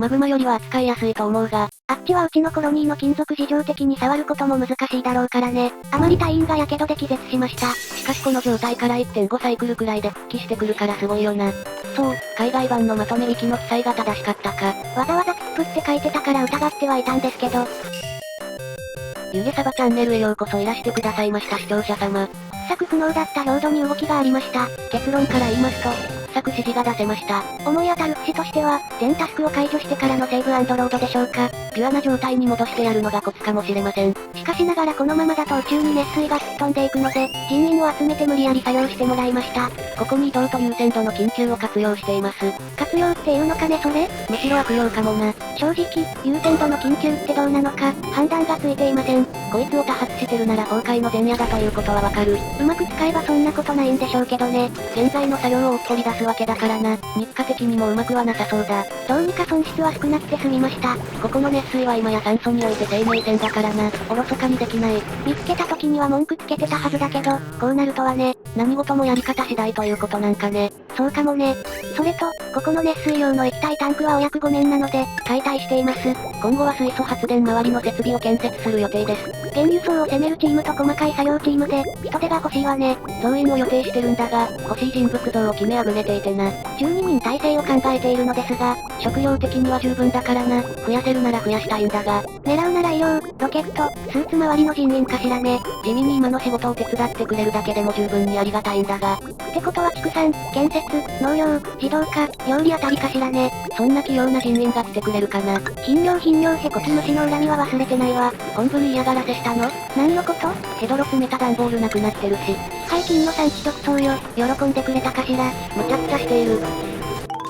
マグマよりは扱いやすいと思うが、あっちはうちのコロニーの金属事情的に触ることも難しいだろうからね。あまり隊員が火傷で気絶しました。しかしこの状態から1.5サイクルくらいで復帰してくるからすごいよな。そう、海外版のまとめウィキの記載が正しかったか。わざわざ突っって書いてたから疑ってはいたんですけど。ゆげサバチャンネルへようこそいらしてくださいました視聴者様。掘削不能だった領土に動きがありました。結論から言いますと、掘削指示が出せました。思い当たる節としては、全タスクを解除してからのセーブ&ロードでしょうか。ピュアな状態に戻してやるのがコツかもしれません。しかしながらこのままだと宇宙に熱水が吹っ飛んでいくので、人員を集めて無理やり作業してもらいました。ここに移動と優先度の緊急を活用しています。活用っていうのかねそれ？むしろ悪用かもな。正直、優先度の緊急ってどうなのか、判断がついていません。こいつを多発してるなら崩壊の前夜だということはわかる。うまく使えばそんなことないんでしょうけどね。現在の作業をおっぽり出すわけだからな。日課的にもうまくはなさそうだ。どうにか損失は少なくて済みました。ここの熱水は今や酸素において生命線だからな。おろそかにできない。見つけた時には文句つけてたはずだけど、こうなるとはね。何事もやり方次第ということなんかね。そうかもね。それと、ここの熱水用の液体タンクはお約5年なので、解体しています。今後は水素発電周りの設備を建設する予定です。原輸送を攻めるチームと細かい作業チームで、人手が欲しいわね。増員を予定してるんだが、欲しい人物像を決めあぐねていてな。12人体制を考えているのですが、食料的には十分だからな。増やせるなら増やしたいんだが。狙うなら医療、ロケット、スーツ周りの人員かしらね。地味に今の仕事を手伝ってくれるだけでも十分にありがたいんだが。ってことは畜産、建設、農業、自動化、料理あたりかしらね。そんな器用な人員が来てくれるかな。貧療へこき虫の恨みは忘れてないわ。本部に嫌がらせしたの？何のこと？ヘドロ詰めた段ボールなくなってるし。最近の産地直送よ。喜んでくれたかしら。むちゃくちゃしている。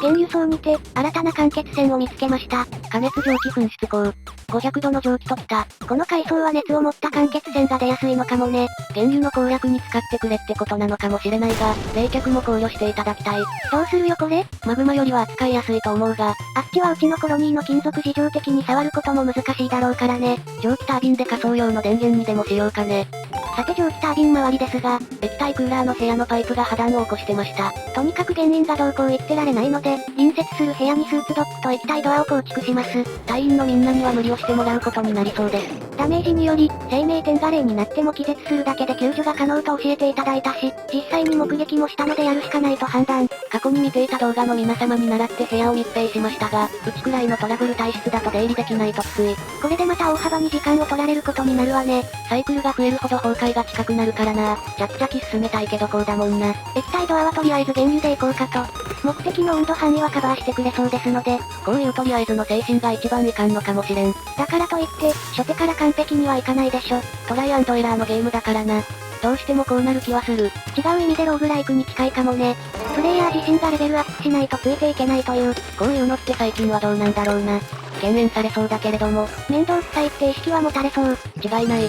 原輸送にて、新たな間欠泉を見つけました。加熱蒸気噴出口。500度の蒸気ときた。この海藻は熱を持った間欠泉が出やすいのかもね。原油の攻略に使ってくれってことなのかもしれないが、冷却も考慮していただきたい。どうするよこれ？マグマよりは扱いやすいと思うが、あっちはうちのコロニーの金属事情的に触ることも難しいだろうからね。蒸気タービンで仮想用の電源にでもしようかね。さて蒸気タービン周りですが、液体クーラーの部屋のパイプが破断を起こしてました。とにかく原因がどうこう言ってられないので、隣接する部屋にスーツドックと液体ドアを構築します。隊員のみんなには無理をしてもらうことになりそうです。ダメージにより、生命点が0になっても気絶するだけで救助が可能と教えていただいたし、実際に目撃もしたのでやるしかないと判断。過去に見ていた動画の皆様に倣って部屋を密閉しましたが、うちくらいのトラブル体質だと出入りできないときつい。これでまた大幅に時間を取られることになるわね。サイクルが増えるほど崩壊が近くなるからな。ちゃっちゃき進めたいけどこうだもんな。液体ドアはとりあえず原油で行こうかと。目的の温度範囲はカバーしてくれそうですので、こういうとりあえずの精神が一番いかんのかもしれん。だからといって、初手から完璧にはいかないでしょ。トライアンドエラーのゲームだからな。どうしてもこうなる気はする。違う意味でローグライクに近いかもね。プレイヤー自身がレベルアップしないとついていけないという。こういうのって最近はどうなんだろうな。敬遠されそうだけれども。面倒くさいって意識は持たれそう。違いない。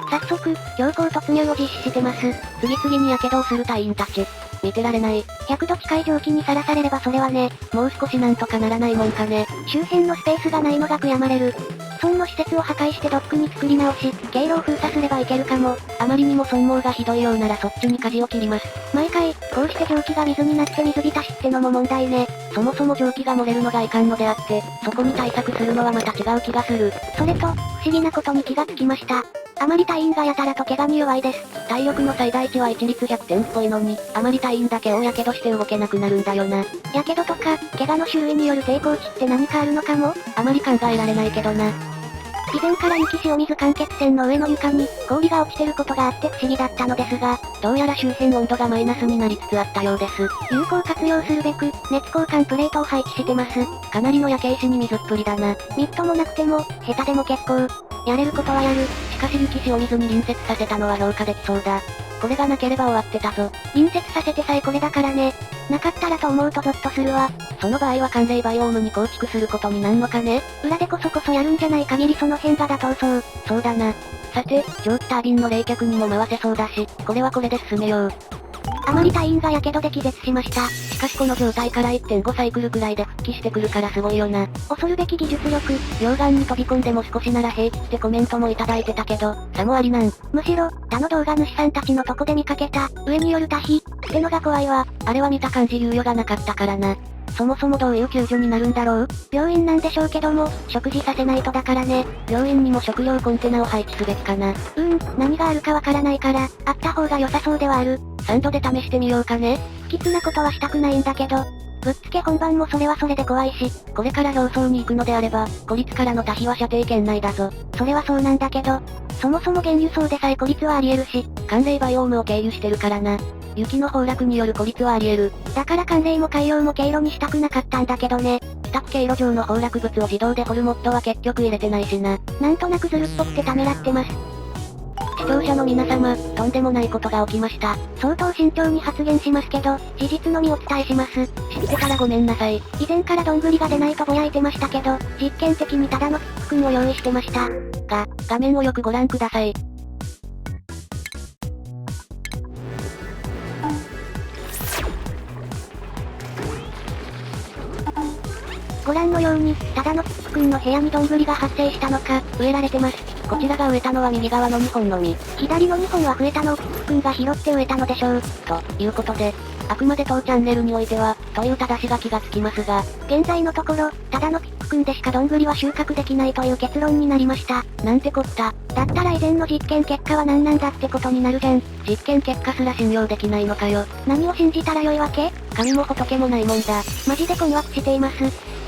早速、強行突入を実施してます。次々に火傷をする隊員たち。見てられない。100度近い蒸気にさらされればそれはね。もう少しなんとかならないもんかね。周辺のスペースがないのが悔やまれる。既存の施設を破壊してドックに作り直し、経路を封鎖すればいけるかも。あまりにも損耗がひどいようならそっちに舵を切ります。毎回、こうして蒸気が水になって水浸しってのも問題ね。そもそも蒸気が漏れるのがいかんのであって、そこに対策するのはまた違う気がする。それと、不思議なことに気がつきました。あまり隊員がやたらと怪我に弱いです。体力の最大値は一律100点っぽいのに、あまり隊員だけ大やけどして動けなくなるんだよな。やけどとか、怪我の種類による抵抗値って何かあるのかも？あまり考えられないけどな。以前から雪塩水間欠泉の上の床に氷が落ちてることがあって不思議だったのですが、どうやら周辺温度がマイナスになりつつあったようです。有効活用するべく、熱交換プレートを配置してます。かなりの焼け石に水っぷりだな。ミットもなくても、下手でも結構。やれることはやる。しかし雪塩水に隣接させたのは評価できそうだ。これがなければ終わってたぞ。隣接させてさえこれだからね。なかったらと思うとゾッとするわ。その場合は寒冷バイオームに構築することになんのかね？裏でこそやるんじゃない限りその辺が妥当そう。そうだな。さて、蒸気タービンの冷却にも回せそうだし、これはこれで進めよう。あまり隊員が火傷で気絶しました。しかしこの状態から 1.5 サイクルくらいで復帰してくるからすごいよな。恐るべき技術力。溶岩に飛び込んでも少しなら平気ってコメントもいただいてたけど、さもありなん。むしろ、他の動画主さんたちのとこで見かけた、上による多比ってのが怖いわ。あれは見た感じ猶予がなかったからな。そもそもどういう救助になるんだろう？病院なんでしょうけども、食事させないとだからね。病院にも食料コンテナを配置すべきかな。何があるかわからないから、あった方が良さそうではある。3度で試してみようかね。不吉なことはしたくないんだけど、ぶっつけ本番もそれはそれで怖いし、これから表層に行くのであれば、孤立からの退避は射程圏内だぞ。それはそうなんだけど、そもそも原輸送でさえ孤立はあり得るし、寒冷バイオームを経由してるからな。雪の崩落による孤立はあり得る。だから寒冷も海洋も経路にしたくなかったんだけどね。帰宅経路上の崩落物を自動で掘るモッドは結局入れてないしな。なんとなくずるっぽくてためらってます。視聴者の皆様、とんでもないことが起きました。相当慎重に発言しますけど、事実のみお伝えします。知ってたらごめんなさい。以前からどんぐりが出ないとぼやいてましたけど、実験的にただのくんを用意してました。が、画面をよくご覧ください。ご覧のように、ただのくんの部屋にどんぐりが発生したのか、植えられてます。こちらが植えたのは右側の2本のみ。左の2本は増えたのをくんが拾って植えたのでしょう。ということで、あくまで当チャンネルにおいては、という正し書きがつきますが、現在のところ、ただのくんでしかどんぐりは収穫できないという結論になりました。なんてこった。だったら以前の実験結果は何なんだってことになるじゃん。実験結果すら信用できないのかよ。何を信じたらよいわけ？神も仏もないもんだ。マジで困惑しています。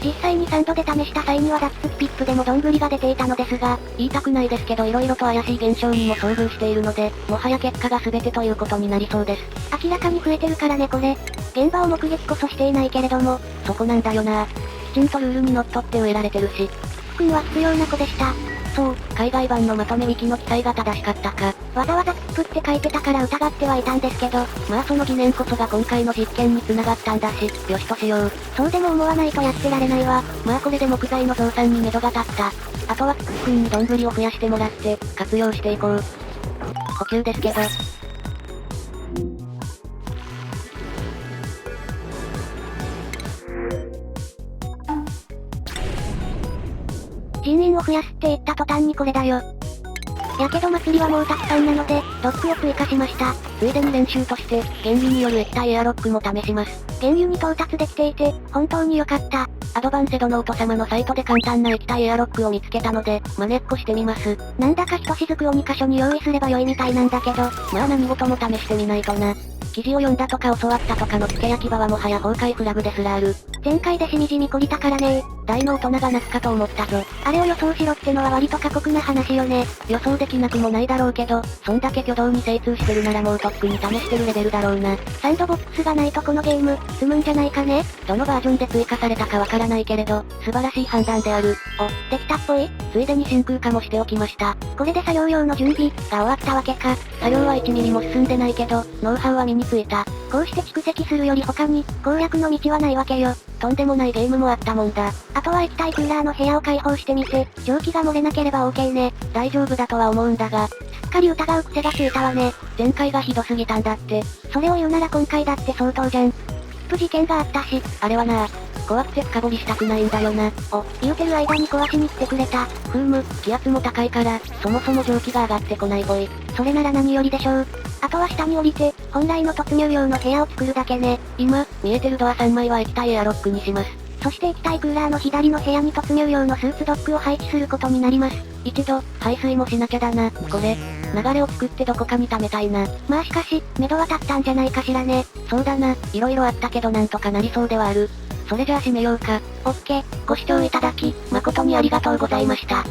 実際に3度で試した際には脱スピップでもどんぐりが出ていたのですが、言いたくないですけど色々と怪しい現象にも遭遇しているので、もはや結果が全てということになりそうです。明らかに増えてるからねこれ。現場を目撃こそしていないけれども、そこなんだよな。きちんとルールにのっとって植えられてるし。くんは必要な子でした。そう、海外版のまとめウィキの記載が正しかったか。わざわざツップって書いてたから疑ってはいたんですけど、まあその疑念こそが今回の実験に繋がったんだし、よしとしよう。そうでも思わないとやってられないわ。まあこれで木材の増産に目処が立った。あとはツッくんにどんぐりを増やしてもらって、活用していこう。呼吸ですけど。人員を増やすって言った途端にこれだよ。やけど祭りはもうたくさんなので、ロックを追加しました。ついでに練習として、原油による液体エアロックも試します。原油に到達できていて、本当に良かった。アドバンセドノート様のサイトで簡単な液体エアロックを見つけたので、真似っこしてみます。なんだかひとしずくを2箇所に用意すれば良いみたいなんだけど、まあ何事も試してみないとな。記事を読んだとか教わったとかの付け焼き場はもはや崩壊フラグですらある。前回でしみじみ懲りたからね。大の大人が泣くかと思ったぞ。あれを予想しろってのは割と過酷な話よね。予想できなくもないだろうけど、そんだけ挙動に精通してるならもうとっくに試してるレベルだろうな。サンドボックスがないとこのゲーム、積むんじゃないかね。どのバージョンで追加されたかわからないけれど、素晴らしい判断である。できたっぽい？ついでに真空化もしておきました。これで作業用の準備、が終わったわけか。作業は1ミリも進んでないけど、ノウハウは身についた。こうして蓄積するより他に、攻略の道はないわけよ。とんでもないゲームもあったもんだ。あとは液体クーラーの部屋を開放してみて、蒸気が漏れなければ OK ね。大丈夫だとは思うんだが、すっかり疑う癖がついたわね。前回がひどすぎたんだって。それを言うなら今回だって相当じゃん。事件があったし、あれはな、怖くて深掘りしたくないんだよな。言うてる間に壊しに来てくれた。気圧も高いから、そもそも蒸気が上がってこないぽい。それなら何よりでしょう。あとは下に降りて、本来の突入用の部屋を作るだけね。今、見えてるドア3枚は液体エアロックにします。そして液体クーラーの左の部屋に突入用のスーツドッグを配置することになります。一度、排水もしなきゃだな、これ。流れを作ってどこかに溜めたいな。まあしかし、目処は立ったんじゃないかしらね。そうだな、色々あったけどなんとかなりそうではある。それじゃあ締めようか。オッケー。ご視聴いただき、誠にありがとうございました。